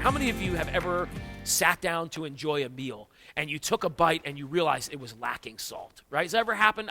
How many of you have ever sat down to enjoy a meal and you took a bite and you realized it was lacking salt, right? Has that ever happened?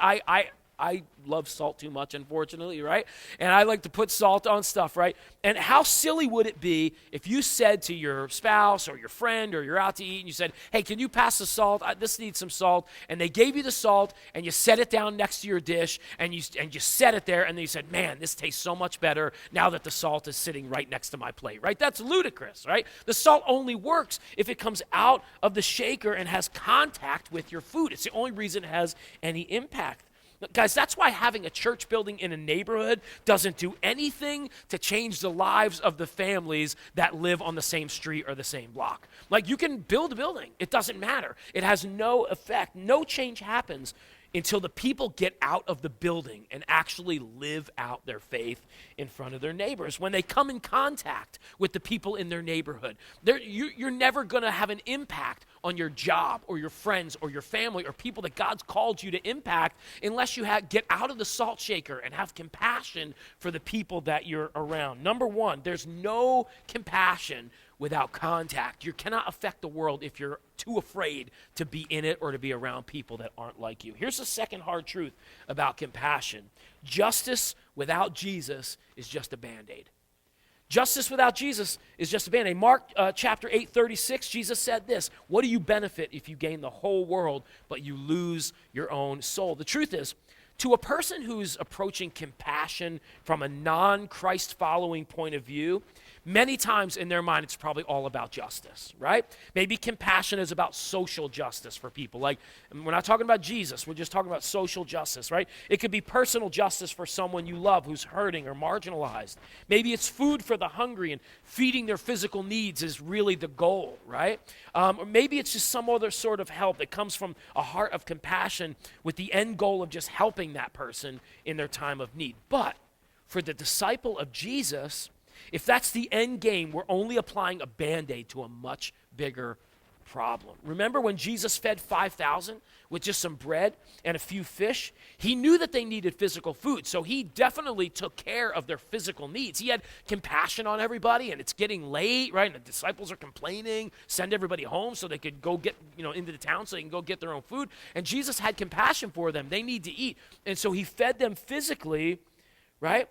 I love salt too much, unfortunately, right? And I like to put salt on stuff, right? And how silly would it be if you said to your spouse or your friend or you're out to eat and you said, hey, can you pass the salt? This needs some salt. And they gave you the salt and you set it down next to your dish and you set it there and then you said, man, this tastes so much better now that the salt is sitting right next to my plate, right? That's ludicrous, right? The salt only works if it comes out of the shaker and has contact with your food. It's the only reason it has any impact. Guys, that's why having a church building in a neighborhood doesn't do anything to change the lives of the families that live on the same street or the same block. Like, you can build a building. It doesn't matter. It has no effect. No change happens until the people get out of the building and actually live out their faith in front of their neighbors. When they come in contact with the people in their neighborhood, you're never going to have an impact on your job or your friends or your family or people that God's called you to impact unless you get out of the salt shaker and have compassion for the people that you're around. Number one, there's no compassion without contact. You cannot affect the world if you're too afraid to be in it or to be around people that aren't like you. Here's the second hard truth about compassion. Justice without Jesus is just a Band-Aid. Justice without Jesus is just a Band-Aid. Mark chapter 8:36, Jesus said this, what do you benefit if you gain the whole world but you lose your own soul? The truth is, to a person who's approaching compassion from a non-Christ following point of view, many times in their mind, it's probably all about justice, right? Maybe compassion is about social justice for people. Like, we're not talking about Jesus. We're just talking about social justice, right? It could be personal justice for someone you love who's hurting or marginalized. Maybe it's food for the hungry and feeding their physical needs is really the goal, right? Or maybe it's just some other sort of help that comes from a heart of compassion with the end goal of just helping that person in their time of need. But for the disciple of Jesus, if that's the end game, we're only applying a Band-Aid to a much bigger problem. Remember when Jesus fed 5,000 with just some bread and a few fish? He knew that they needed physical food, so he definitely took care of their physical needs. He had compassion on everybody, and it's getting late, right? And the disciples are complaining, send everybody home so they could go get, into the town so they can go get their own food. And Jesus had compassion for them. They need to eat. And so he fed them physically, right?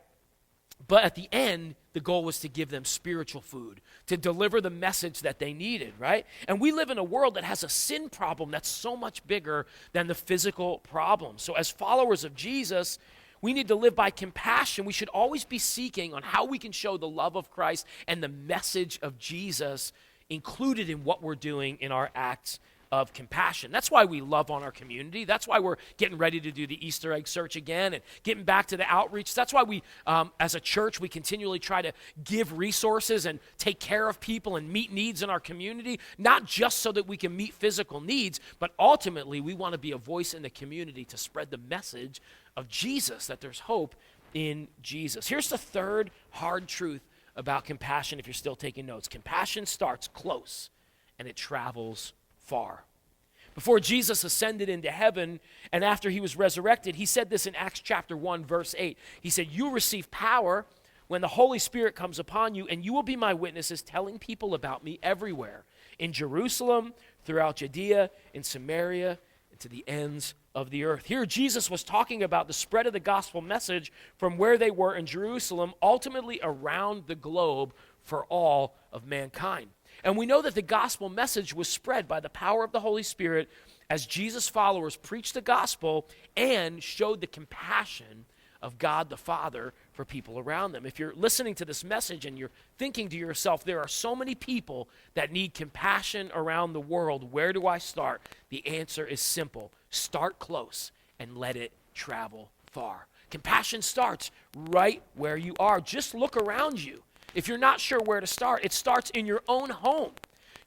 But at the end, the goal was to give them spiritual food, to deliver the message that they needed, right? And we live in a world that has a sin problem that's so much bigger than the physical problem. So as followers of Jesus, we need to live by compassion. We should always be seeking on how we can show the love of Christ and the message of Jesus included in what we're doing in our acts of compassion. That's why we love on our community. That's why we're getting ready to do the Easter egg search again and getting back to the outreach. That's why we, as a church, we continually try to give resources and take care of people and meet needs in our community, not just so that we can meet physical needs, but ultimately we want to be a voice in the community to spread the message of Jesus, that there's hope in Jesus. Here's the third hard truth about compassion if you're still taking notes. Compassion starts close and it travels far. Before Jesus ascended into heaven and after he was resurrected, he said this in Acts chapter 1, verse 8. He said, "You receive power when the Holy Spirit comes upon you, and you will be my witnesses, telling people about me everywhere, in Jerusalem, throughout Judea, in Samaria, and to the ends of the earth." Here, Jesus was talking about the spread of the gospel message from where they were in Jerusalem, ultimately around the globe for all of mankind. And we know that the gospel message was spread by the power of the Holy Spirit as Jesus' followers preached the gospel and showed the compassion of God the Father for people around them. If you're listening to this message and you're thinking to yourself, there are so many people that need compassion around the world, where do I start? The answer is simple. Start close and let it travel far. Compassion starts right where you are. Just look around you. If you're not sure where to start, it starts in your own home.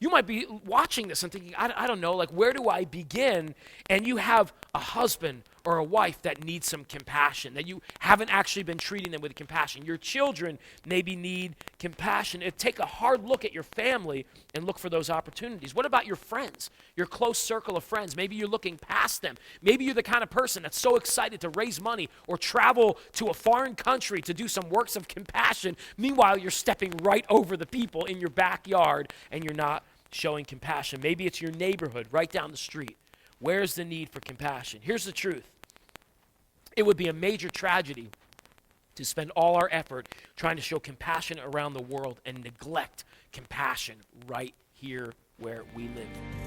You might be watching this and thinking, I don't know, like, where do I begin? And you have a husband or a wife that needs some compassion, that you haven't actually been treating them with compassion. Your children maybe need compassion. Take a hard look at your family and look for those opportunities. What about your friends, your close circle of friends? Maybe you're looking past them. Maybe you're the kind of person that's so excited to raise money or travel to a foreign country to do some works of compassion. Meanwhile, you're stepping right over the people in your backyard and you're not showing compassion. Maybe it's your neighborhood right down the street. Where's the need for compassion? Here's the truth. It would be a major tragedy to spend all our effort trying to show compassion around the world and neglect compassion right here where we live.